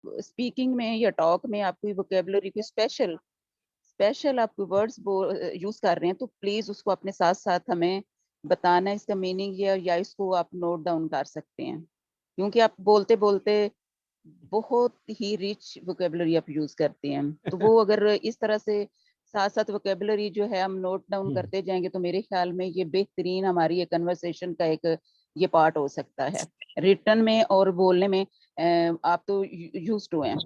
Speaking में या talk में आपकी वोकेबलरी को स्पेशल आपके वर्ड्स यूज कर रहे हैं, तो प्लीज उसको अपने साथ साथ हमें बताना, इसका मीनिंग या इसको आप नोट डाउन कर सकते हैं, क्योंकि आप बोलते बोलते बहुत ही रिच वोकेबलरी आप यूज करते हैं। तो वो अगर इस तरह से साथ साथ वोकेबलरी जो है हम नोट डाउन करते जाएंगे, तो मेरे ख्याल में ये बेहतरीन हमारी कन्वर्सेशन का एक ये पार्ट हो सकता है। रिटर्न में और बोलने में आप तो यूज टू हैं,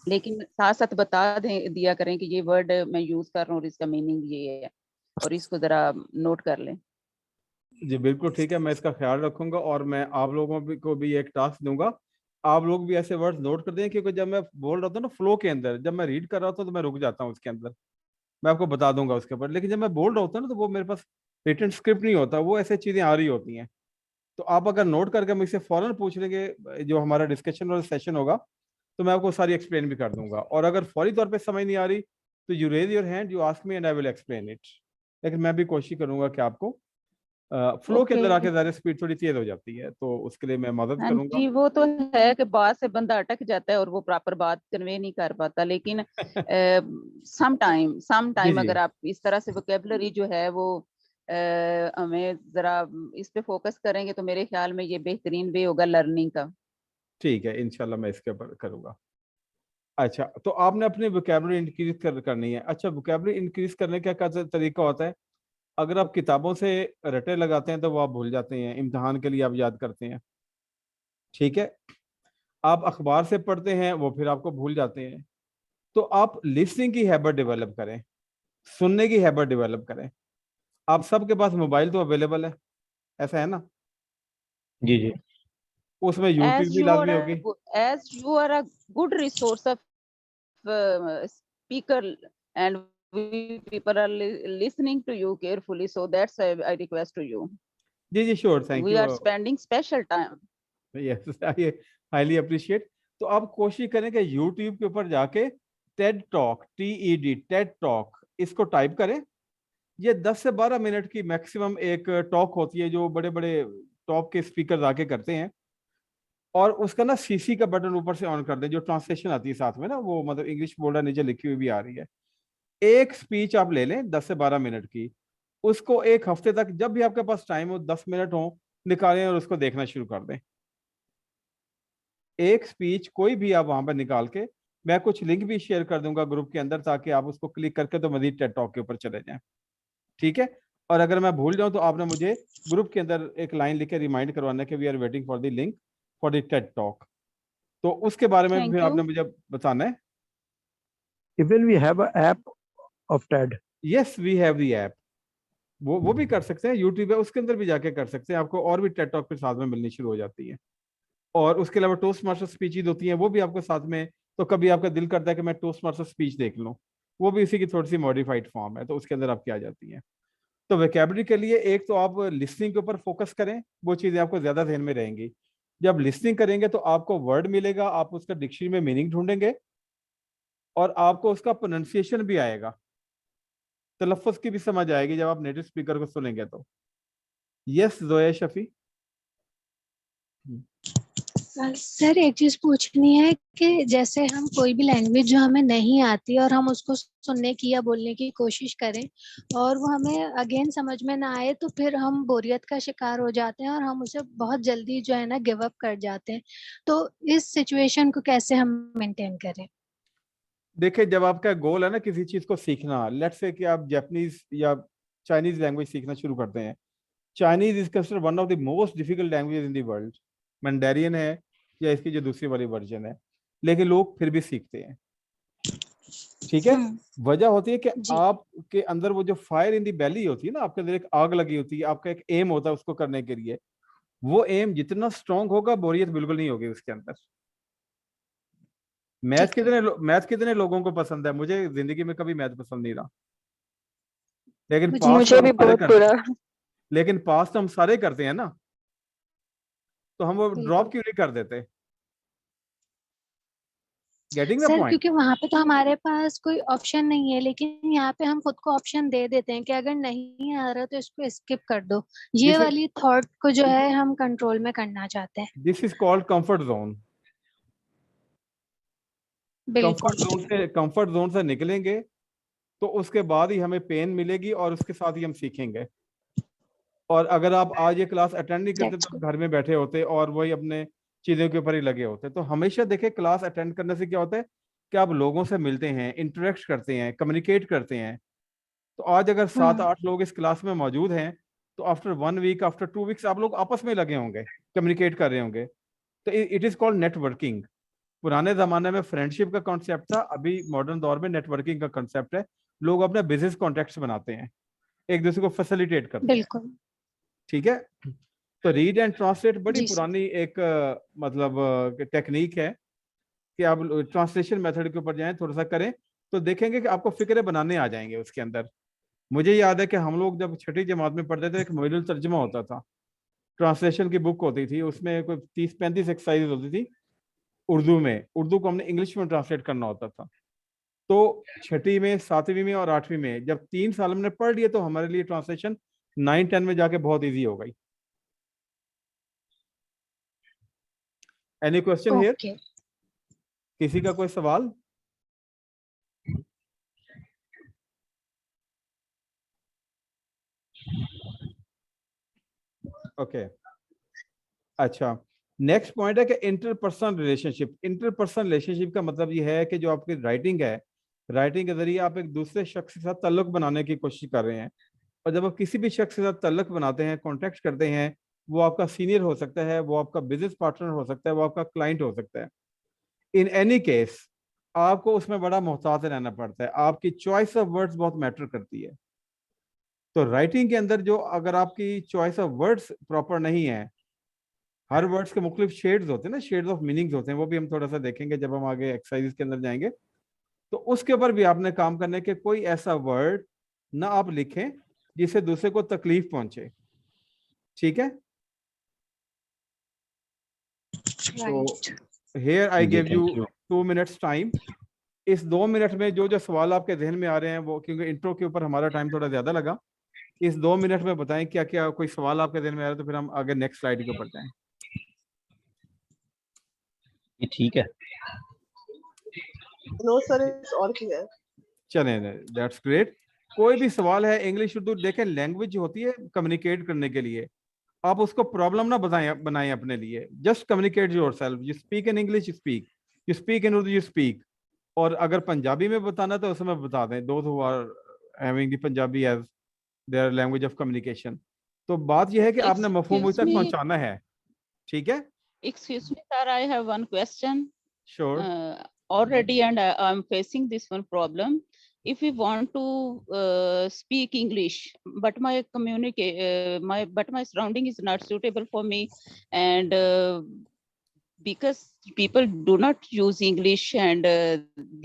लेकिन साथ साथ बता दिया करें कि ये वर्ड मैं यूज कर रहा हूँ और इसका मीनिंग ये है, और इसको जरा नोट कर लें। जी बिल्कुल ठीक है, मैं इसका ख्याल रखूंगा और मैं आप लोगों को भी एक टास्क दूंगा। आप लोग भी ऐसे वर्ड्स नोट कर दें, क्योंकि जब मैं बोल रहा था ना फ्लो के अंदर, जब मैं रीड कर रहा था तो मैं रुक जाता हूँ उसके अंदर। मैं आपको बता दूंगा उसके ऊपर, लेकिन जब मैं बोल रहा होता ना तो वो मेरे पास रिटन स्क्रिप्ट नहीं होता, वो ऐसे चीजें आ रही होती हैं। तो आप अगर नोट करके मुझसे फौरन पूछ लेंगे जो हमारा डिस्कशन और सेशन होगा, तो मैं आपको सारी एक्सप्लेन भी कर दूंगा। और अगर फौरी तौर पे समझ नहीं आ रही to you raise your hand, you ask me and I will explain it. लेकिन मैं भी कोशिश करूंगा कि आपको फ्लो के ओके। अंदर आके ज़्यादा स्पीड थोड़ी तेज हो जाती है, तो उसके लिए मैं मदद हाँ करूंगा। जी, वो तो है कि बात से बंदा अटक जाता है और वो प्रॉपर बात कन्वे नहीं कर पाता, लेकिन सम जी टाइम जी अगर आप इस तरह से वोकेबलरी जो है वो हमें जरा इस पे फोकस करेंगे, तो मेरे ख्याल में ये बेहतरीन वे होगा लर्निंग का। ठीक है, इंशाल्लाह मैं इसके ऊपर करूंगा। अच्छा, तो आपने अपनी वोकेबलरी इंक्रीज करनी है। अच्छा, वोकेबलरी इंक्रीज करने का क्या तरीका होता है? अगर आप किताबों से रटे लगाते हैं तो वो आप भूल जाते हैं, इम्तिहान के लिए आप याद करते हैं। ठीक है, आप अखबार से पढ़ते हैं वो फिर आपको भूल जाते हैं। तो आप लिसनिंग की हैबिट डेवलप करें, सुनने की हैबिट डेवलप करें। आप सबके पास मोबाइल तो अवेलेबल है, ऐसा है ना? जी जी। उसमें यूट्यूब भी लाजमी होगी। as you are a good resource of speaker, and we people are listening to you carefully, so that's I request to you, जी जी sure, thank we you. are spending special time. Yes, I highly appreciate. तो आप कोशिश करें कि YouTube के ऊपर जाके TED talk, TED, TED talk, इसको टाइप करें। ये 10 से 12 मिनट की मैक्सिमम एक टॉक होती है, जो बड़े बड़े टॉप के स्पीकर आके करते हैं। और उसका ना CC का बटन ऊपर से ऑन कर दें, जो ट्रांसलेशन आती है साथ में ना, वो मतलब इंग्लिश बोल रहा नीचे लिखी हुई भी आ रही है। एक स्पीच आप ले लें 10 से 12 मिनट की, उसको एक हफ्ते तक जब भी आपके पास टाइम हो, 10 मिनट हो, निकालें और उसको देखना शुरू कर दें। एक स्पीच कोई भी आप वहां पर निकाल के, मैं कुछ लिंक भी शेयर कर दूंगा ग्रुप के अंदर, ताकि आप उसको क्लिक करके तो मजीद टेड टॉक के ऊपर चले जाएं। ठीक है। और अगर मैं भूल जाऊं तो आपने मुझे ग्रुप के अंदर एक लाइन लिख के रिमाइंड करवाना कि we are waiting for the link for the TED talk. तो उसके बारे में भी Thank फिर you. आपने मुझे बताना है। Even we have a app of TED. Yes, we have the app. वो भी कर सकते हैं, यूट्यूब है उसके अंदर भी जाके कर सकते हैं, आपको और भी टेड टॉक फिर साथ में मिलनी शुरू हो जाती है। और उसके अलावा टोस्ट मास्टर स्पीचेज होती हैं, वो भी आपको साथ में, तो कभी आपका दिल करता है कि मैं टोस्ट मास्टर स्पीच देख लूँ, वो भी इसी की थोड़ी सी मॉडिफाइड फॉर्म है, तो उसके अंदर आपकी आ जाती है। तो वेकेबलरी के लिए एक तो आप लिसनिंग के ऊपर फोकस करें, वो चीज़ें आपको ज़्यादा ध्यान में रहेंगी। जब लिसनिंग करेंगे तो आपको वर्ड मिलेगा, आप उसका डिक्शनरी में मीनिंग ढूंढेंगे, और आपको उसका प्रोनाउंसिएशन भी आएगा, तलफ़्फ़ुज़ की भी समझ आएगी जब आप नेटिव स्पीकर को सुनेंगे तो। यस जोया शफी। सर एक चीज पूछनी है कि जैसे हम कोई भी लैंग्वेज जो हमें नहीं आती और हम उसको सुनने की या बोलने की कोशिश करें और वो हमें अगेन समझ में ना आए, तो फिर हम बोरियत का शिकार हो जाते हैं और हम उसे बहुत जल्दी जो है ना गिव अप कर जाते हैं। तो इस सिचुएशन को कैसे हम मेंटेन करें? देखिए, जब आपका गोल है ना किसी चीज को सीखना, लेट्स से कि आप जापानीज या चाइनीज लैंग्वेज सीखना शुरू करते हैं। Chinese is considered one of the most difficult language in the world. Mandarin है या इसकी जो दूसरी वाली वर्जन है, लेकिन लोग फिर भी सीखते हैं। ठीक है। वजह होती है कि जी। आपके अंदर वो जो फायर इन दी बैली होती है ना, आपके अंदर एक आग लगी होती है, आपका एक एम होता है उसको करने के लिए। वो एम जितना स्ट्रांग होगा, बोरियत बिल्कुल नहीं होगी उसके अंदर। ठीक है। मैथ कितने लोगों को पसंद है? मुझे जिंदगी में कभी मैथ पसंद नहीं रहा, लेकिन मुझे पास तो मुझे हम भी सारे बहुत करते बुरा। हैं। लेकिन पास तो हम सारे करते हैं ना, तो हम वो ड्रॉप बिल्कुल क्यों नहीं कर देते? Getting the sir, point. क्योंकि वहां पे तो हमारे पास कोई ऑप्शन नहीं है, लेकिन यहाँ पे हम खुद को ऑप्शन दे देते हैं कि अगर नहीं आ रहा तो इसको स्किप कर दो। ये दिस इज वाली थॉट को जो है हम कंट्रोल में करना चाहते हैं। This is called comfort zone. बिल्कुल कंफर्ट जोन से निकलेंगे तो उसके बाद ही हमें पेन मिलेगी और उसके साथ ही हम सीखेंगे। और अगर आप आज ये क्लास अटेंड नहीं करते That's तो good. घर में बैठे होते और वही अपने चीजों के ऊपर ही लगे होते। तो हमेशा देखें क्लास अटेंड करने से क्या होता है कि आप लोगों से मिलते हैं, इंटरेक्ट करते हैं, कम्युनिकेट करते हैं। तो आज अगर 7-8 लोग इस क्लास में मौजूद हैं तो आफ्टर 1 वीक, आफ्टर 2 वीक्स आप लोग आपस में लगे होंगे, कम्युनिकेट कर रहे होंगे। तो इट इज कॉल्ड नेटवर्किंग। पुराने जमाने में फ्रेंडशिप का कॉन्सेप्ट था, अभी मॉडर्न दौर में नेटवर्किंग का कॉन्सेप्ट है। लोग अपने बिजनेस कॉन्टेक्ट्स बनाते हैं, एक दूसरे को फैसिलिटेट करते हैं। बिल्कुल ठीक है। तो रीड एंड ट्रांसलेट बड़ी जी सर। पुरानी एक मतलब टेक्निक है कि आप ट्रांसलेशन मेथड के ऊपर जाएं, थोड़ा सा करें तो देखेंगे कि आपको फिक्रे बनाने आ जाएंगे उसके अंदर। मुझे याद है कि हम लोग जब छठी जमात में पढ़ते थे, एक मोइनुल तर्जुमा होता था, ट्रांसलेशन की बुक होती थी, उसमें कोई 30-35 एक्सरसाइज होती थी उर्दू में। उर्दू को हमने इंग्लिश में ट्रांसलेट करना होता था। तो छठी में, 7वीं में और 8वीं में जब 3 साल हमने पढ़ लिए तो हमारे लिए ट्रांसलेशन 9-10 में जाके बहुत इजी हो गई। Any question here? ओके किसी का कोई सवाल? ओके अच्छा, नेक्स्ट पॉइंट है कि इंटरपर्सनल रिलेशनशिप। इंटरपर्सनल रिलेशनशिप का मतलब ये है कि जो आपकी राइटिंग है, राइटिंग के जरिए आप एक दूसरे शख्स के साथ ताल्लुक बनाने की कोशिश कर रहे हैं। और जब आप किसी भी शख्स के साथ ताल्लुक बनाते हैं, कॉन्टेक्ट करते हैं, वो आपका सीनियर हो सकता है, वो आपका बिजनेस पार्टनर हो सकता है, वो आपका क्लाइंट हो सकता है। इन एनी केस आपको उसमें बड़ा मोहतात रहना पड़ता है, आपकी चॉइस ऑफ वर्ड्स बहुत मैटर करती है। तो राइटिंग के अंदर जो अगर आपकी चॉइस ऑफ वर्ड्स प्रॉपर नहीं है, हर वर्ड्स के मुख्तलिफ शेड्स होते हैं ना, शेड्स ऑफ मीनिंग्स होते हैं, वो भी हम थोड़ा सा देखेंगे जब हम आगे एक्सरसाइज के अंदर जाएंगे। तो उसके ऊपर भी आपने काम करने के कोई ऐसा वर्ड ना आप लिखें जिससे दूसरे को तकलीफ पहुंचे। ठीक है। तो here I give you 2 minutes time. इस 2 मिनट में जो जो सवाल आपके जहन में आ रहे हैं वो, क्योंकि इंट्रो के ऊपर हमारा टाइम थोड़ा ज्यादा लगा, इस 2 मिनट में बताएं क्या क्या कोई सवाल आपके जहन में आ रहा है, तो फिर हम आगे नेक्स्ट स्लाइड के ऊपर जाएं। ठीक है। No sir, it's all clear. चलें, दैट्स ग्रेट। कोई भी सवाल है, इंग्लिश उर्दू, देखें लैंग्वेज होती है कम्युनिकेट करने के लिए। आप उसको प्रॉब्लम ना बनाएं अपने लिए। Just communicate yourself. You speak in English, speak. You speak in Urdu, you speak. और अगर पंजाबी में बताना तो उसमें बता दें, those who are having the Punjabi as their language of communication. तो बात यह है कि आपने मफहूम तक पहुंचाना है। ठीक है। Excuse me, sir, I have one question. Sure. Already, and I'm facing this one problem. If we want to speak English, but my my surrounding is not suitable for me, and because people do not use English, and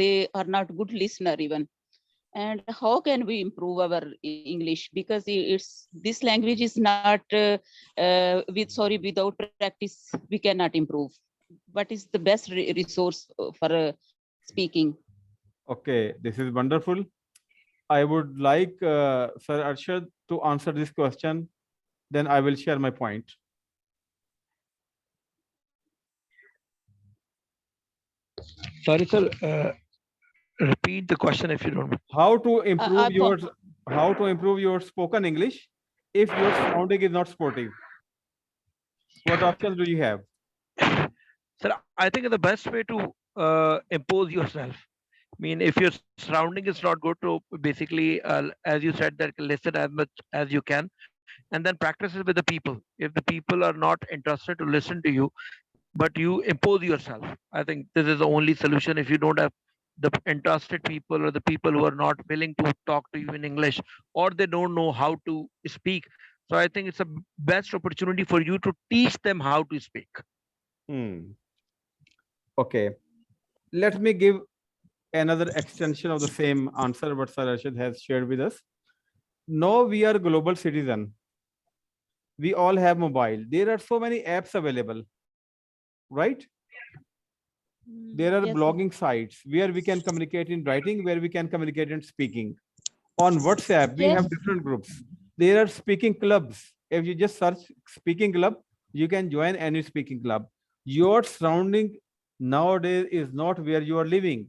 they are not good listener even. And how can we improve our English? Because this language is not without practice we cannot improve. What is the best resource for speaking? Okay, this is wonderful. I would like Sir Arshad to answer this question, then I will share my point. Sorry, sir. Repeat the question if you don't mind. How to improve I your spoken English if your sounding is not sportive? What options do you have? Sir, I think the best way to impose yourself. I mean, if your surrounding is not good, to basically, as you said, that listen as much as you can, and then practice it with the people. If the people are not interested to listen to you, but you impose yourself, I think this is the only solution. If you don't have the interested people or the people who are not willing to talk to you in English, or they don't know how to speak, so I think it's a best opportunity for you to teach them how to speak. Okay, let me give another extension of the same answer what Sir Arshad has shared with us. Now we are global citizen. We all have mobile. There are so many apps available, right? There are yes, blogging sites where we can communicate in writing, where we can communicate in speaking. On WhatsApp, we have different groups. There are speaking clubs. If you just search speaking club, you can join any speaking club. Your surrounding nowadays is not where you are living.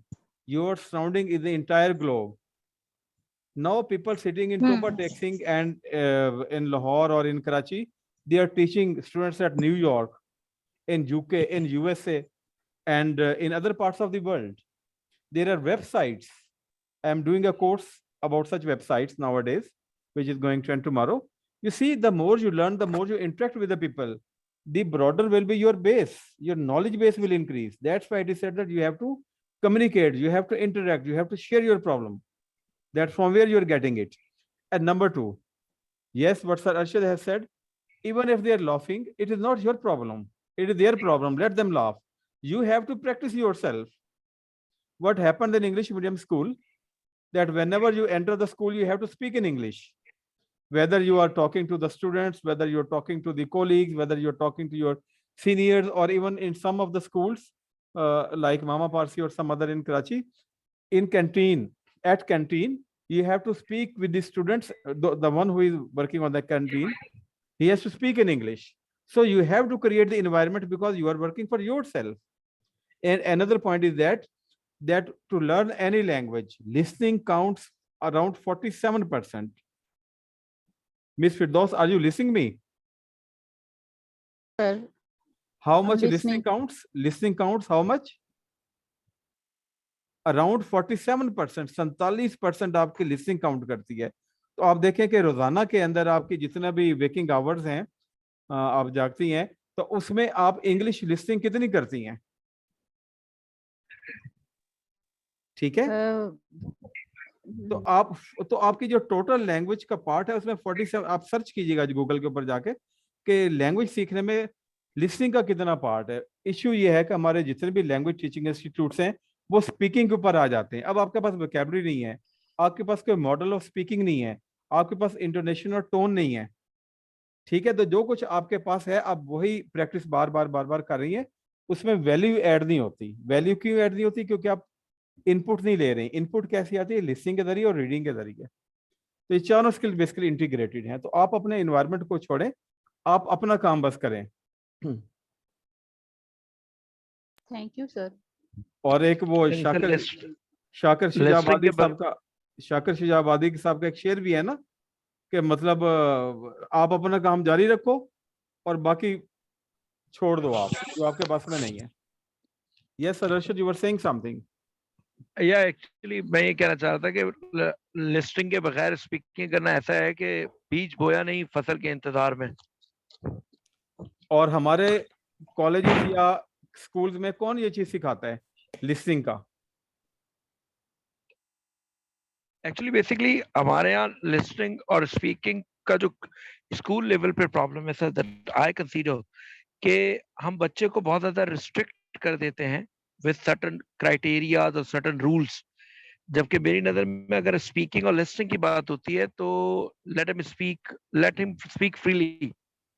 Your surrounding is the entire globe. Now people sitting in Toba Texing and in Lahore or in Karachi, they are teaching students at New York, in UK, in USA, and in other parts of the world. There are websites. I'm doing a course about such websites nowadays, which is going to end tomorrow. You see, the more you learn, the more you interact with the people, the broader will be your base. Your knowledge base will increase. That's why it is said that you have to communicate, you have to interact, you have to share your problem. That's from where you're getting it. And number two, yes, what Sir Arshad has said, even if they're laughing, it is not your problem. It is their problem. Let them laugh. You have to practice yourself. What happened in English medium school, that whenever you enter the school, you have to speak in English. Whether you are talking to the students, whether you're talking to the colleagues, whether you're talking to your seniors, or even in some of the schools, like Mama Parsi or some other in Karachi, in canteen, at canteen, you have to speak with the students, the one who is working on the canteen, he has to speak in English. So you have to create the environment because you are working for yourself. And another point is that to learn any language, listening counts around 47%. Miss Firdaus, are you listening me? Sir, How I'm much listening listening. counts? Listening counts how much? Around 47%, 47% आपकी listening count करती है. तो आप देखें कि रोजाना के अंदर आपकी जितना भी वेकिंग आवर्स हैं, आप जागती हैं, तो उसमें आप इंग्लिश लिसनिंग कितनी करती हैं? ठीक है, तो आपकी जो टोटल लैंग्वेज का पार्ट है उसमें 47, आप सर्च कीजिएगा गूगल के ऊपर जाके कि लैंग्वेज सीखने में लिसनिंग का कितना पार्ट है. इश्यू ये है कि हमारे जितने भी लैंग्वेज टीचिंग इंस्टीट्यूट्स हैं वो स्पीकिंग के ऊपर आ जाते हैं. अब आपके पास वोकैबुलरी नहीं है, आपके पास कोई मॉडल ऑफ स्पीकिंग नहीं है, आपके पास इंटोनेशन और टोन नहीं है. ठीक है, तो जो कुछ आपके पास है आप वही प्रैक्टिस बार बार कर रही है, उसमें वैल्यू ऐड नहीं होती. वैल्यू क्यों ऐड नहीं होती? क्योंकि आप इनपुट नहीं ले रहे हैं. इनपुट कैसी आती है? लिसनिंग के जरिए और रीडिंग के जरिए. तो ये चारों स्किल बेसिकली इंटीग्रेटेड हैं. तो आप अपने एनवायरनमेंट को छोड़ें, आप अपना काम बस करें. Thank you sir. और एक वो शाकिर शुजाबादी साहब का एक शेर भी है ना, कि मतलब आप अपना काम जारी रखो और बाकी छोड़ दो आप जो आपके पास में नहीं है. Yes sir Arshad, you were saying something. या एक्चुअली मैं ये कहना चाह रहा था कि लिस्टिंग के बगैर स्पीकिंग करना ऐसा है कि बीज बोया नहीं फसल के इंतजार में. और हमारे कॉलेजेस या स्कूल्स में कौन ये चीज सिखाता है लिसनिंग का? एक्चुअली बेसिकली हमारे यहाँ लिसनिंग और स्पीकिंग का जो स्कूल लेवल पे प्रॉब्लम है सर, दैट आई कंसीडर कि हम बच्चे को बहुत ज्यादा रिस्ट्रिक्ट कर देते हैं विद सर्टेन क्राइटेरिया और सर्टेन रूल्स. जबकि मेरी नजर में अगर स्पीकिंग और लिसनिंग की बात होती है तो लेट हिम स्पीक फ्रीली.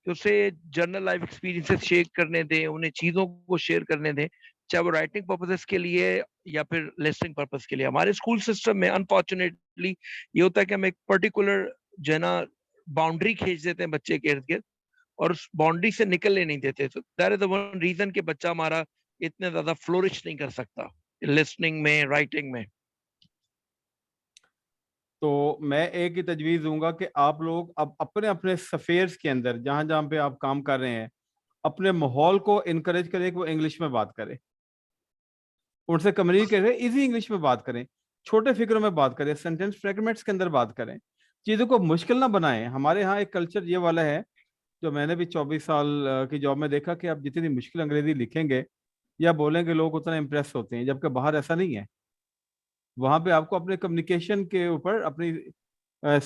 उसे जनरल लाइफ एक्सपीरियंसेस शेयर करने दें, उन्हें चीजों को शेयर करने दें, चाहे वो राइटिंग पर्पसेस के लिए या फिर लिसनिंग पर्पस के लिए. हमारे स्कूल सिस्टम में अनफॉर्चुनेटली ये होता है कि हम एक पर्टिकुलर जो है ना बाउंड्री खींच देते हैं बच्चे के इर्द गिर्द और उस बाउंड्री से निकलने नहीं देते. तो that is the one reason कि बच्चा हमारा इतने ज्यादा फ्लोरिश नहीं कर सकता लिसनिंग में, राइटिंग में. तो मैं एक ही तजवीज़ दूंगा कि आप लोग अब अपने अपने सफेयर्स के अंदर जहां जहां पे आप काम कर रहे हैं, अपने माहौल को इनकरेज करें कि वो इंग्लिश में बात करें, उनसे कम्युनिकेट करें, इजी इंग्लिश में बात करें, छोटे फिक्रों में बात करें, सेंटेंस फ्रेगमेंट्स के अंदर बात करें, चीज़ों को मुश्किल ना बनाएं. हमारे यहाँ एक कल्चर ये वाला है जो मैंने भी 24 साल की जॉब में देखा कि आप जितनी मुश्किल अंग्रेजी लिखेंगे या बोलेंगे लोग उतना इम्प्रेस होते हैं, जबकि बाहर ऐसा नहीं है. वहां पे आपको अपने कम्युनिकेशन के ऊपर, अपनी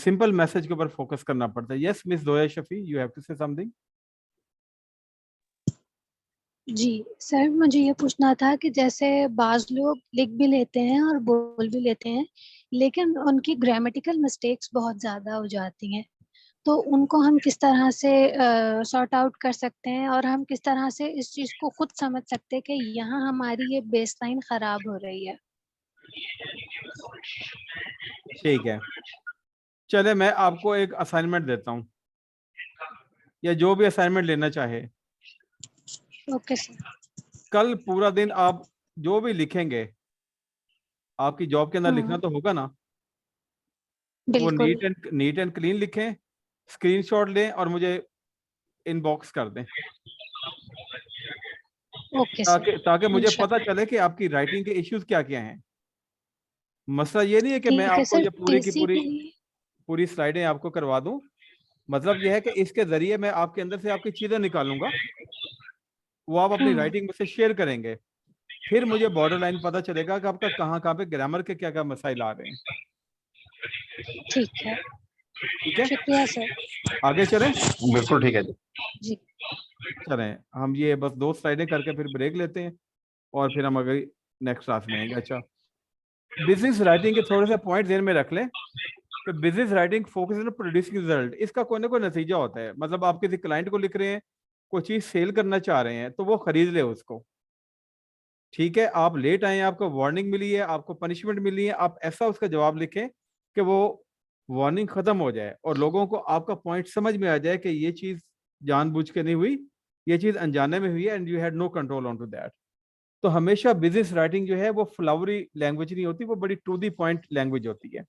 सिंपल मैसेज के ऊपर फोकस करना पड़ता है. Yes miss Zoya Shafi, you have to say something. जी सर, मुझे ये पूछना था कि जैसे बाज लोग लिख भी लेते हैं और बोल भी लेते हैं, लेकिन उनकी ग्रामेटिकल मिस्टेक्स बहुत ज्यादा हो जाती हैं, तो उनको हम किस तरह से सॉर्ट आउट कर सकते हैं और हम किस तरह से इस चीज को खुद समझ सकते हैं कि यहाँ हमारी ये बेसलाइन खराब हो रही है. ठीक है, चले मैं आपको एक असाइनमेंट देता हूँ, या जो भी असाइनमेंट लेना चाहे. Okay sir. कल पूरा दिन आप जो भी लिखेंगे, आपकी जॉब के अंदर लिखना तो होगा ना, वो बिल्कुल। नीट एंड क्लीन लिखें, स्क्रीनशॉट लें और मुझे इनबॉक्स कर दें, ओके सर, ताकि मुझे पता इंशाल्लाह। चले कि आपकी राइटिंग के इश्यूज क्या क्या हैं। मसला ये नहीं है कि मैं ठीक है आपको सर, ये पूरी की टीसी पूरी के लिए। पूरी स्लाइडें आपको करवा दूं। मतलब यह है कि इसके जरिए मैं आपके अंदर से आपकी चीजें निकालूंगा, वो आप अपनी राइटिंग में से शेयर करेंगे, फिर मुझे बॉर्डर लाइन पता चलेगा कि आपका कहाँ कहाँ पे ग्रामर के क्या क्या मसाइल आ रहे हैं। ठीक है, ठीक है, शुक्रिया सर। आगे चलें। बिल्कुल ठीक है जी। जी। चलें, हम ये बस 2 स्लाइडें करके फिर ब्रेक लेते हैं और फिर हम अगली नेक्स्ट क्लास में आएंगे। अच्छा, बिजनेस राइटिंग के थोड़े से पॉइंट ध्यान में रख लें कि business writing focus on producing result. इसका कोई ना कोई नतीजा होता है। मतलब आप किसी क्लाइंट को लिख रहे हैं, कोई चीज सेल करना चाह रहे हैं, तो वो खरीद ले उसको। ठीक है, आप लेट आए, आपको वार्निंग मिली है, आपको पनिशमेंट मिली है, आप ऐसा उसका जवाब लिखें कि वो वार्निंग खत्म हो जाए और लोगों को आपका पॉइंट समझ में आ जाए कि ये चीज जानबूझ के नहीं हुई, ये चीज अनजाने में हुई है and you had no control on to that. तो हमेशा बिजनेस राइटिंग जो है वो फ्लावरी लैंग्वेज नहीं होती, वो बड़ी टू दी पॉइंट लैंग्वेज होती है।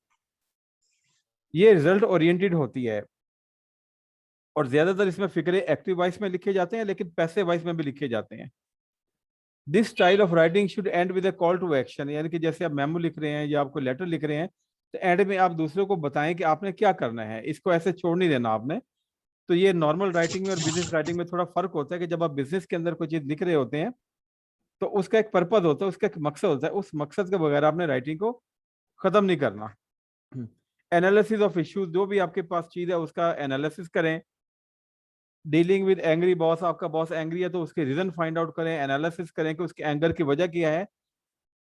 ये रिजल्ट ओरिएंटेड होती है और ज्यादातर इसमें फिक्रे एक्टिव वॉइस में लिखे जाते हैं, लेकिन पैसिव वॉइस में भी लिखे जाते हैं। This style of writing should end with a call to action, यानी कि जैसे आप मेमो लिख रहे हैं या आपको लेटर लिख रहे हैं, तो एंड में आप दूसरे को बताएं कि आपने क्या करना है, इसको ऐसे छोड़ नहीं देना आपने। तो ये नॉर्मल राइटिंग में और बिजनेस राइटिंग में थोड़ा फर्क होता है कि जब आप बिजनेस के अंदर कोई चीज लिख रहे होते हैं तो उसका एक पर्पज होता है, उसका एक मकसद होता है, उस मकसद के बगैर आपने राइटिंग को खत्म नहीं करना। एनालिसिस ऑफ इश्यूज, जो भी आपके पास चीज है उसका एनालिसिस करें। डीलिंग विद एंग्री बॉस, आपका बॉस एंग्री है तो उसके रीजन फाइंड आउट करें, एनालिसिस करें कि उसके एंगर की वजह क्या है।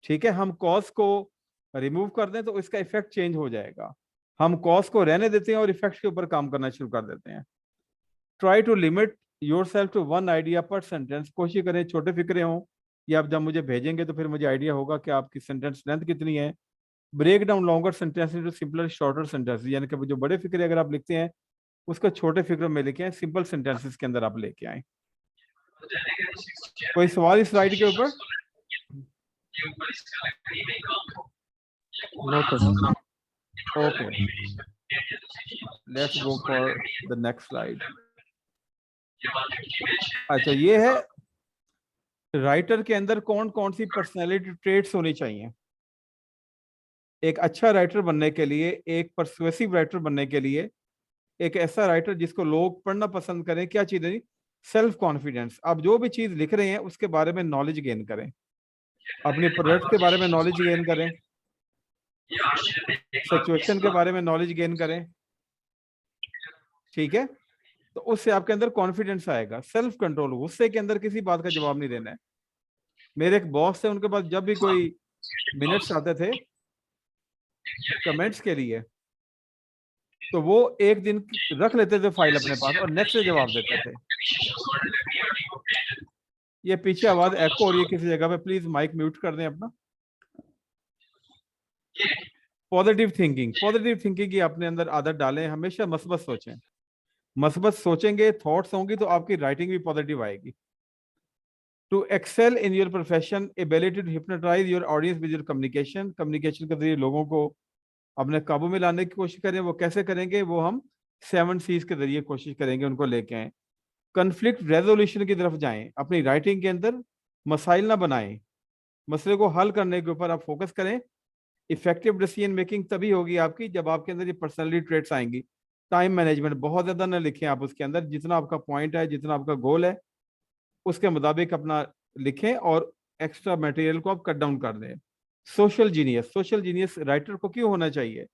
ठीक है, हम कॉज को रिमूव कर दें तो इसका इफेक्ट चेंज हो जाएगा। हम कॉज को रहने देते हैं और इफेक्ट के ऊपर काम करना शुरू कर देते हैं। Try to limit yourself to 1 idea per sentence, कोशिश करें छोटे फिक्रे हों, या आप जब मुझे भेजेंगे तो फिर मुझे आइडिया होगा कि आपकी सेंटेंस लेंथ कितनी है। Break down longer sentence into simpler shorter sentence, यानी कि जो बड़े फिक्रे अगर आप लिखते हैं उसको छोटे फिक्रों में लिखें, सिंपल सेंटेंसेस के अंदर आप लेके आए। कोई सवाल इस स्लाइड के ऊपर? No question. Okay, let's go for the next slide. अच्छा, ये है राइटर के अंदर कौन कौन सी पर्सनैलिटी ट्रेट्स होनी चाहिए। एक अच्छा राइटर बनने के लिए, एक परसुएसिव राइटर बनने के लिए, एक ऐसा राइटर जिसको लोग पढ़ना पसंद करें, क्या चीज है? Self confidence. आप जो भी चीज लिख रहे हैं उसके बारे में नॉलेज गेन करें, अपने प्रोडक्ट के बारे में नॉलेज गेन करें, सिचुएशन के बारे में नॉलेज गेन करें। ठीक है, तो उससे आपके अंदर कॉन्फिडेंस आएगा, सेल्फ कंट्रोल। गुस्से के अंदर किसी बात का जवाब नहीं देना है। मेरे एक बॉस थे, उनके पास जब भी कोई मिनट्स आते थे कमेंट्स के लिए, तो वो एक दिन रख लेते थे फाइल अपने पास और नेक्स्ट डे जवाब देते थे। ये पीछे आवाज एको हो रही है किसी जगह पे, प्लीज माइक म्यूट कर दें अपना। पॉजिटिव थिंकिंग की अपने अंदर आदत डालें, हमेशा मस्बत सोचें। मस्बत सोचेंगे, थॉट्स होंगी तो आपकी राइटिंग भी पॉजिटिव आएगी। To excel in your profession, ability to hypnotize your audience with your communication के जरिए लोगों को अपने काबू में लाने की कोशिश करें। वो कैसे करेंगे? वो हम 7 C's के जरिए कोशिश करेंगे उनको लेके आए। कन्फ्लिक्ट रेजोल्यूशन की तरफ जाएं, अपनी राइटिंग के अंदर मसाइल ना बनाएं, मसले को हल करने के ऊपर आप फोकस करें। इफेक्टिव डिसीजन मेकिंग तभी होगी आपकी जब आपके अंदर ये पर्सनैलिटी ट्रेट्स आएंगी। टाइम मैनेजमेंट बहुत ज्यादा ना लिखें आप उसके अंदर, जितना आपका पॉइंट है, जितना आपका गोल है उसके मुताबिक अपना लिखें और एक्स्ट्रा मटेरियल को आप कट डाउन कर दें। सोशल जीनियस राइटर को क्यों होना चाहिए?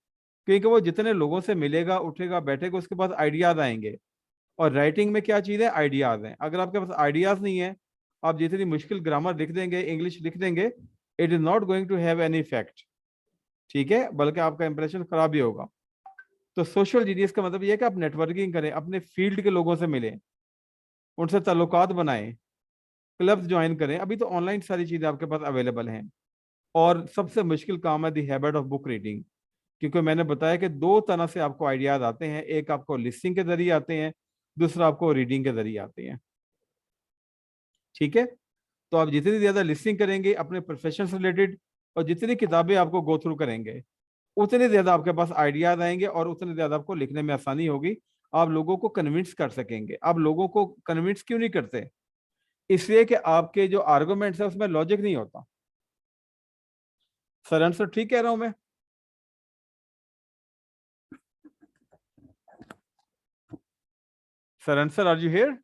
क्योंकि वो जितने लोगों से मिलेगा, उठेगा, बैठेगा, उसके पास आइडियाज आएंगे। और राइटिंग में क्या चीज़ है? आइडियाज हैं। अगर आपके पास आइडियाज नहीं है, आप जितनी मुश्किल ग्रामर लिख देंगे, इंग्लिश लिख देंगे, it is not going to have any effect. ठीक है, बल्कि आपका इंप्रेशन खराब ही होगा। तो सोशल जीनियस का मतलब यह है कि आप नेटवर्किंग करें, अपने फील्ड के लोगों से मिलें, उनसे ताल्लुकात बनाएं, क्लब्स ज्वाइन करें। अभी तो ऑनलाइन सारी चीज़ें आपके पास अवेलेबल हैं। और सबसे मुश्किल काम है दी हैबिट ऑफ बुक रीडिंग, क्योंकि मैंने बताया कि 2 तरह से आपको आइडियाज आते हैं, एक आपको लिस्टिंग के जरिए आते हैं, दूसरा आपको रीडिंग के जरिए आते हैं। ठीक है, तो आप जितनी ज्यादा लिस्टिंग करेंगे अपने प्रोफेशन से रिलेटेड और जितनी किताबें आपको गो थ्रू करेंगे उतने ज्यादा आपके पास आइडियाज आएंगे और उतने ज्यादा आपको लिखने में आसानी होगी। आप लोगों को कन्विंस कर सकेंगे। आप लोगों को कन्विंस क्यों नहीं करते? इसलिए कि आपके जो आर्गुमेंट्स है उसमें लॉजिक नहीं होता। सर आंसर ठीक कह रहा हूं मैं? Sir answer, are you here?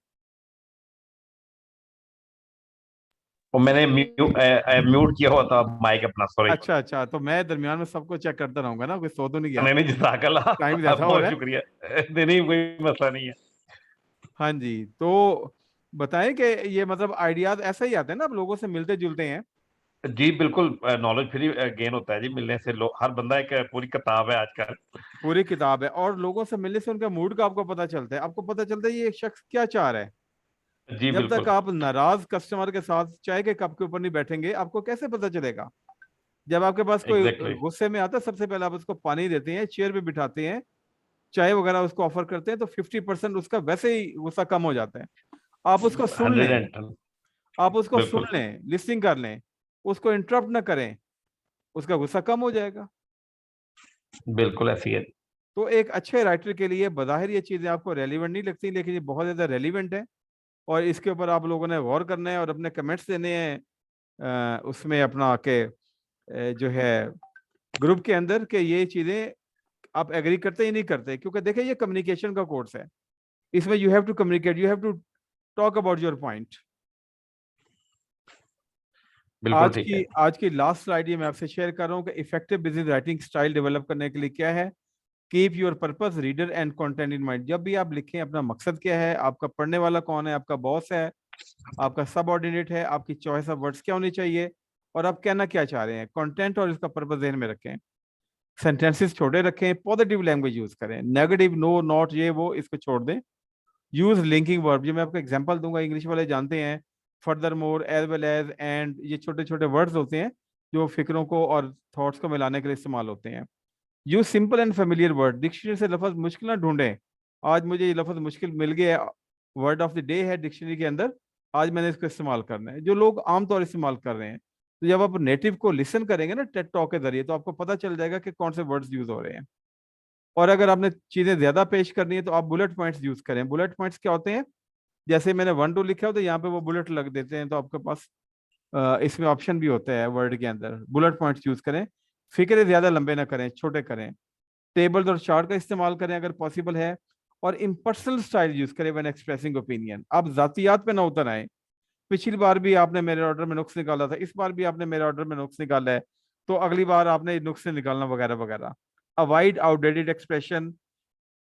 और मैंने म्यूट किया हुआ था माइक अपना, सॉरी। अच्छा अच्छा, तो मैं दरमियान में सबको चेक करता रहूंगा ना, कोई सो तो नहीं गया? नहीं नहीं, जज़ाकल्लाह, टाइम ज्यादा हो बहुत रहा है। शुक्रिया। नहीं, कोई मसला नहीं है। हाँ जी, तो बताएं कि ये मतलब आइडियाज ऐसा ही आते हैं ना, आप लोगों से मिलते जुलते हैं। जी बिल्कुल, नॉलेज फ्री गेन होता है जी मिलने से। हर बंदा एक पूरी किताब है आजकल। पूरी किताब है और लोगों से मिलने से उनका मूड का आपको पता चलता है। आपको पता चलता है ये शख्स क्या चाह रहा है। जी जब तक बिल्कुल। आप नाराज कस्टमर के साथ चाय के कप के ऊपर नहीं बैठेंगे आपको कैसे पता चलेगा? जब आपके पास कोई एग्जैक्टली। गुस्से में आता है सबसे पहले आप उसको पानी देते हैं, चेयर पे बिठाते हैं, चाय वगैरह उसको ऑफर करते हैं, तो 50% उसका वैसे ही गुस्सा कम हो जाता है। आप उसको सुन 110। लें, आप उसको सुन बिल्कुल लें, लिसनिंग कर लें, उसको इंटरप्ट ना करें, उसका गुस्सा कम हो जाएगा। बिल्कुल ऐसी है। तो एक अच्छे राइटर के लिए बज़ाहिर ये चीजें आपको रेलिवेंट नहीं लगती, लेकिन ये बहुत ज्यादा रेलिवेंट है और इसके ऊपर आप लोगों ने गौर करना है और अपने कमेंट्स देने हैं उसमें अपना के जो है ग्रुप के अंदर कि ये चीजें आप एग्री करते ही नहीं करते। क्योंकि देखिए ये कम्युनिकेशन का कोर्स है, इसमें you have to communicate, you have to talk about your point. बिल्कुल ठीक है। आज की लास्ट स्लाइड ये मैं आपसे शेयर कर रहा हूँ कि effective business writing style develop करने के लिए क्या है। Keep your purpose reader and content in mind. जब भी आप लिखें अपना मकसद क्या है, आपका पढ़ने वाला कौन है, आपका बॉस है, आपका सबऑर्डिनेट है, आपकी चॉइस ऑफ वर्ड्स क्या होनी चाहिए और आप कहना क्या चाह रहे हैं। कंटेंट और इसका पर्पस ध्यान में रखें। सेंटेंसेस छोटे रखें, पॉजिटिव लैंग्वेज यूज करें, नेगेटिव नो नॉट ये वो इसको छोड़ दें। यूज लिंकिंग वर्ब, जो मैं आपको एग्जांपल दूंगा, इंग्लिश वाले जानते हैं, furthermore, as well as, and, ये छोटे छोटे वर्ड्स होते हैं जो फिक्रों को और थॉट्स को मिलाने के लिए इस्तेमाल होते हैं। Use simple and familiar word, dictionary से लफ्ज मुश्किल ना ढूंढें। आज मुझे ये लफ्ज मुश्किल मिल गया, वर्ड ऑफ द डे है डिक्शनरी के अंदर, आज मैंने इसको इस्तेमाल करना है, जो लोग आमतौर इस्तेमाल कर रहे हैं। तो जब आप नेटिव को लिसन करेंगे ना टेड टॉक के जरिए, तो आपको पता चल जाएगा कि कौन से वर्ड्स यूज हो रहे हैं। और अगर आपने चीजें ज्यादा पेश करनी है तो आप बुलेट पॉइंट्स यूज करें। बुलेट पॉइंट्स क्या होते हैं? जैसे मैंने 1 2 लिखा हो तो यहाँ पे वो बुलेट लग देते हैं, तो आपके पास इसमें ऑप्शन भी होता है वर्ड के अंदर। बुलेट पॉइंट्स यूज करें, फिक्रे ज्यादा लंबे ना करें, छोटे करें। टेबल्स और चार्ट का इस्तेमाल करें अगर पॉसिबल है, और इम्पर्सनल स्टाइल यूज करें व्हेन एक्सप्रेसिंग ओपिनियन। आप जातियात पे ना उतर आए। पिछली बार भी आपने मेरे ऑर्डर में नुक्स निकाला था, इस बार भी आपने मेरे ऑर्डर में नुक्स निकाला है, तो अगली बार आपने नुक्स निकालना वगैरह वगैरह। Avoid outdated expression,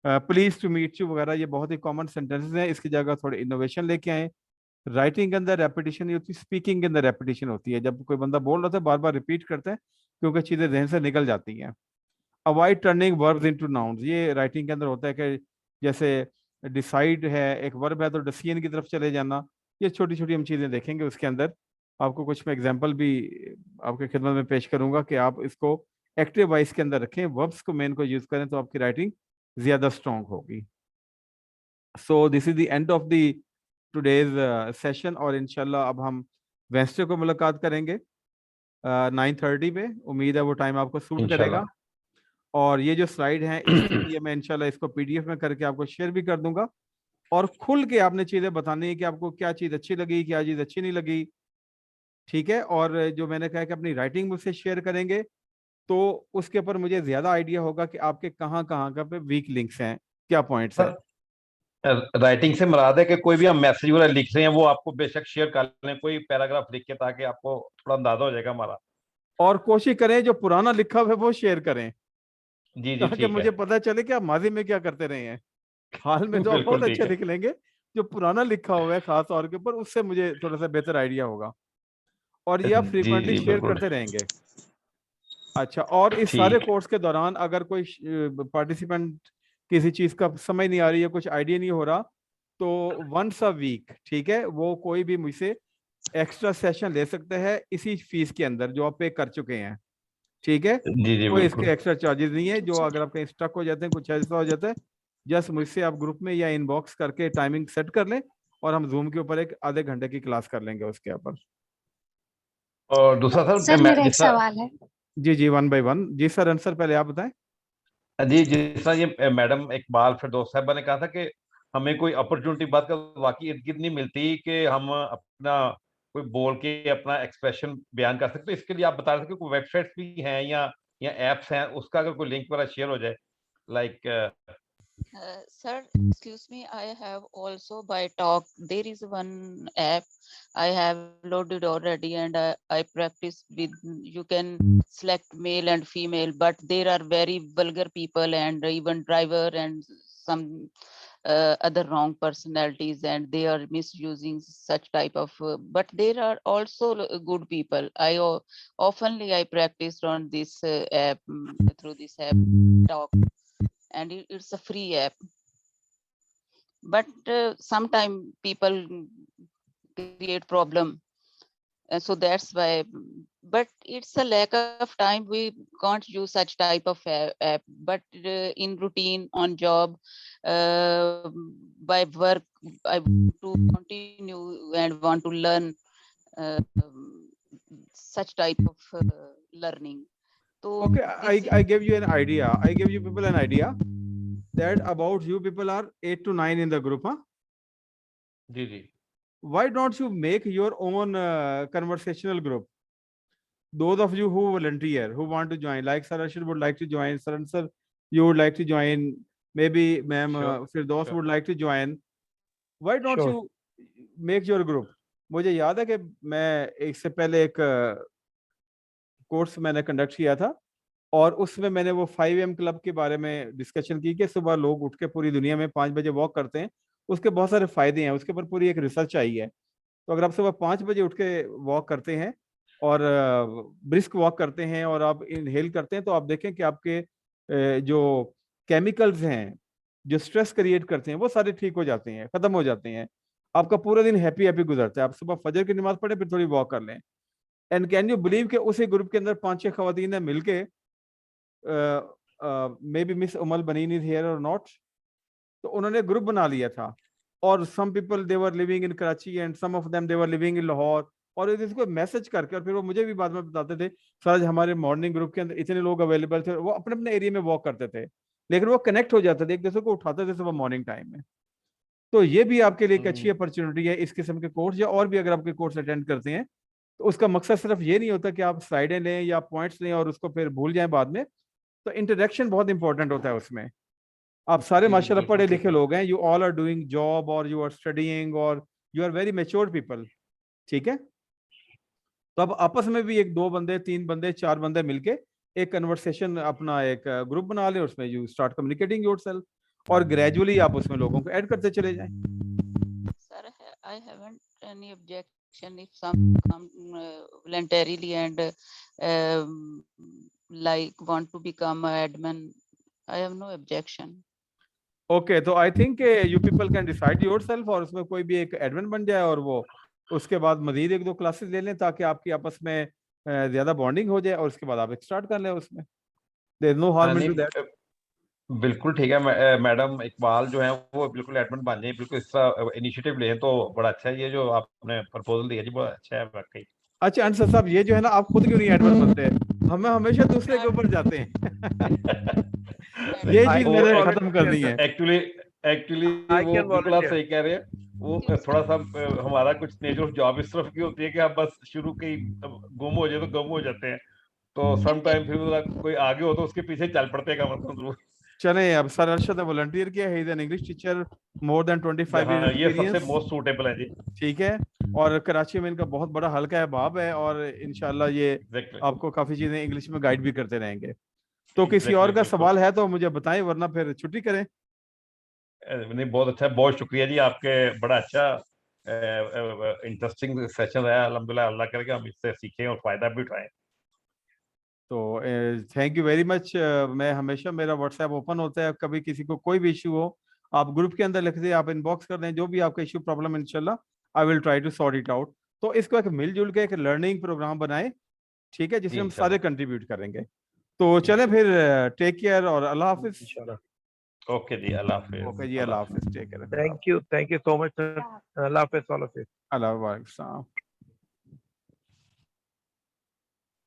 please to meet you वगैरह, ये बहुत ही कॉमन सेंटेंसेस हैं, इसकी जगह थोड़े इनोवेशन लेके आए। राइटिंग के अंदर रेपिटेशन नहीं होती, स्पीकिंग के अंदर रेपिटेशन होती है। जब कोई बंदा बोल रहा था बार बार रिपीट करते हैं क्योंकि चीजें जहन से निकल जाती हैं। Avoid turning verbs into nouns, ये राइटिंग के अंदर होता है कि जैसे डिसाइड है एक वर्ब है तो डिसीजन की तरफ चले जाना। ये छोटी छोटी हम चीजें देखेंगे उसके अंदर। आपको कुछ मैं एग्जांपल भी आपके खिदमत में पेश करूंगा कि आप इसको एक्टिव वॉइस के अंदर रखें, वर्ब्स को मेन को यूज करें तो आपकी राइटिंग ज्यादा स्ट्रांग होगी। So this is the end of the today's session, और इंशाल्लाह अब हम वेंसडे को मुलाकात करेंगे 9:30 पे। उम्मीद है वो टाइम आपको सूट इंशाल्लाह। करेगा। और ये जो स्लाइड है इसके लिए मैं इंशाल्लाह इसको पीडीएफ में करके आपको शेयर भी कर दूंगा, और खुल के आपने चीजें बतानी है कि आपको क्या चीज अच्छी लगी, क्या चीज अच्छी नहीं लगी। ठीक है, और जो मैंने कहा कि अपनी राइटिंग मुझसे शेयर करेंगे तो उसके ऊपर मुझे ज्यादा आइडिया होगा कि आपके कहाँ का पे वीक लिंक्स हैं, क्या पॉइंट्स हैं। राइटिंग से मुराद है कि कोई भी हम मैसेज वगैरह लिख रहे हैं वो आपको बेशक शेयर कर लें, कोई पैराग्राफ लिख के, ताकि आपको थोड़ा अंदाजा हो जाएगा हमारा। और कोशिश करें जो पुराना लिखा हुआ है वो शेयर करें, जी जी ताकि ठीक है। मुझे पता चले कि आप माजी में क्या करते रहे हैं। हाल में तो आप बहुत बिल्कुल ठीक अच्छे है। लिख लेंगे, जो पुराना लिखा हुआ है खास तौर के ऊपर उससे मुझे थोड़ा सा बेहतर आइडिया होगा, और ये आप जी फ्रीक्वेंटली जी शेयर बिल्कुल करते रहेंगे। अच्छा, और इस सारे ठीक है। कोर्स के दौरान अगर कोई पार्टिसिपेंट किसी चीज का समझ नहीं आ रही है, कुछ आइडिया नहीं हो रहा, तो वंस अ वीक, ठीक है, वो कोई भी मुझसे एक्स्ट्रा सेशन ले सकते हैं इसी फीस के अंदर जो आप पे कर चुके हैं। ठीक है, जी जी कोई इसके बिल्कुल। एक्स्ट्रा चार्जेस नहीं है। जो अगर आप कहीं स्टक हो जाते हैं, कुछ ऐसा हो जाता है, जस्ट मुझसे आप ग्रुप में या इनबॉक्स करके टाइमिंग सेट कर लें, और हम जूम के ऊपर एक आधे घंटे की क्लास कर लेंगे उसके ऊपर। और दूसरा सर सर मेरा एक जिसका सवाल है। जी जी, 1 बाय 1। जी सर, आंसर पहले आप बताएं। जी जिस तरह ये मैडम इकबाल फिरदौस साहबा ने कहा था कि हमें कोई अपॉर्चुनिटी बात का वाकई इर्द गिर्द नहीं मिलती कि हम अपना कोई बोल के अपना एक्सप्रेशन बयान कर सकते, इसके लिए आप बता रहे थे कि कोई वेबसाइट्स भी हैं या एप्स हैं, उसका अगर कोई लिंक वगैरह शेयर हो जाए like. Sir, excuse me, I have also by talk. There is one app I have loaded already, and I practice with. You can select male and female, but there are very vulgar people and even driver and some other wrong personalities, and they are misusing such type of. But there are also good people. Oftenly I practiced on this app through this app talk, and it's a free app, but sometimes people create problem, so that's why. But it's a lack of time, we can't use such type of app, but in routine on job, uh, by work, I want to continue and want to learn uh, such type of learning. So Okay, this is I give you an idea. I give you people an idea that about you people are 8 to 9 in the group, huh? जी जी Why don't you make your own conversational group? Those of you who volunteer, who want to join, like Sir Arshad would like to join, sir, you would like to join, maybe ma'am sure Firdaus sure would like to join. Why don't Sure. you make your group? मुझे याद है कि मैं इससे पहले एक course मैंने conduct किया था, और उसमें मैंने वो 5 AM क्लब के बारे में डिस्कशन की कि सुबह लोग उठ के पूरी दुनिया में 5 बजे वॉक करते हैं, उसके बहुत सारे फायदे हैं, उसके ऊपर पूरी एक रिसर्च आई है। तो अगर आप सुबह 5 बजे उठ के वॉक करते हैं और ब्रिस्क वॉक करते हैं और आप इनहेल करते हैं, तो आप देखें कि आपके जो केमिकल्स हैं जो स्ट्रेस क्रिएट करते हैं वो सारे ठीक हो जाते हैं, खत्म हो जाते हैं। आपका पूरा दिन हैप्पी हैप्पी गुजरता है। आप सुबह फजर की नमाज पढ़े, फिर थोड़ी वॉक कर लें। एंड कैन यू बिलीव कि उसी ग्रुप के अंदर 5-6 खवातीन ने मिलके, may be miss Ummul Baneen is here और नॉट, तो उन्होंने ग्रुप बना लिया था। और some people they were living in Karachi and some of them they were living in Lahore, और इसको मैसेज करके, और फिर वो मुझे भी बाद में बताते थे सर आज हमारे मॉर्निंग ग्रुप के अंदर इतने लोग अवेलेबल थे। वो अपने अपने एरिया में वॉक करते थे, लेकिन वो कनेक्ट हो जाते थे, एक दूसरे को उठाते थे सुबह मॉर्निंग टाइम में। तो ये भी आपके लिए एक अच्छी अपॉर्चुनिटी है, इस किस्म के कोर्स या और भी अगर आपके कोर्स अटेंड करते हैं, तो उसका मकसद सिर्फ ये नहीं होता कि आप स्लाइडें लें या पॉइंट्स लें और उसको फिर भूल जाएं बाद में। तो इंटरेक्शन बहुत इंपॉर्टेंट होता है उसमें। आप सारे जी माशाल्लाह बिल्कुल पढ़े ठीक लिखे है लोग हैं, you all are doing job और यू आर स्टडीइंग और you are very mature people, ठीक है। तो अब आपस में भी 1-2 बंदे, 3 बंदे, 4 बंदे मिलके एक कन्वर्सेशन, अपना एक ग्रुप बना लें, उसमें यू स्टार्ट कम्युनिकेटिंग योरसेल्फ और ग्रेजुअली आप उसमें लोगों को ऐड करते चले जाएं। sir, I haven't any objection if some come voluntarily and like want to become a admin. I have no objection. Okay, तो I think you people can decide yourself, और उसमें कोई भी एक एडमिन बन जाए और वो उसके बाद मजीद 1-2 क्लासेस ले लें, ताकि आपकी आपस में ज्यादा बॉन्डिंग हो जाए, और उसके बाद आप एक स्टार्ट कर लें उसमें। देयर इज नो हाँ हार्म इन टू नहीं दैट। बिल्कुल ठीक है। मैडम इकबाल जो है वो बिल्कुल एडमिन बन जाए, बिल्कुल इस तरह इनिशिएटिव लें तो बड़ा अच्छा है। ये जो आपने प्रपोजल दिया जी बड़ा अच्छा है वाकई। अच्छा अंसर साहब, ये जो है ना, आप खुद क्यों नहीं एडमिन बनते? हमें हमेशा दूसरे के ऊपर जाते हैं। ये Madam, चीज I वो can मैंने खत्म volunteer, करनी sir. है। एक्चुअली एक्चुअली I वो can बिल्कुल आप volunteer. सही कह रहे हैं। वो थोड़ा सा हमारा कुछ नेचर ऑफ जॉब इस तरफ की होती है कि आप बस शुरू के ही गुम हो जाए तो गुम हो जाते हैं, तो सम टाइम फिर कोई आगे हो तो उसके पीछे चल पड़ते हैं का मतलब जरूर। चलें, अब सर अरशद ने वॉलंटियर किया है, is an English teacher, more than 25 हाँ years ये सबसे एक्सपीरियंस, मोस्ट सूटेबल है जी। ठीक है। और कराची में इनका बहुत बड़ा हल्का है, बाब है, और इंशाल्लाह ये एग्जैक्टली आपको काफी चीजें इंग्लिश में गाइड भी करते रहेंगे। तो किसी एग्जैक्टली और का बिल्कुल। सवाल है तो मुझे बताएं, वरना फिर छुट्टी करें। नहीं बहुत अच्छा, बहुत शुक्रिया जी आपके, बड़ा अच्छा इंटरेस्टिंग सेशन रहा अल्हम्दुलिल्लाह। अल्लाह करे कि हम इससे सीखें और फायदा भी उठाएं। तो थैंक यू वेरी मच। मैं हमेशा, मेरा व्हाट्सएप ओपन होता है, कभी किसी को कोई भी इशू हो आप ग्रुप के अंदर लिख दें, आप इनबॉक्स कर दें, जो भी आपका इशू प्रॉब्लम, इंशाल्लाह I will try to sort it out. तो इसको एक मिलजुल के एक लर्निंग प्रोग्राम बनाएं, ठीक है, जी जिसमें हम सारे इंशाल्लाह कंट्रीब्यूट करेंगे। तो चलें फिर, टेक केयर और अल्लाह हाफिज। Inshallah. ओके जी, अल्लाह हाफिज। ओके जी, अल्लाह हाफिज, take care. Thank you so much, sir. Allah Hafiz, all of you. अल्लाह वालेकुम सलाम।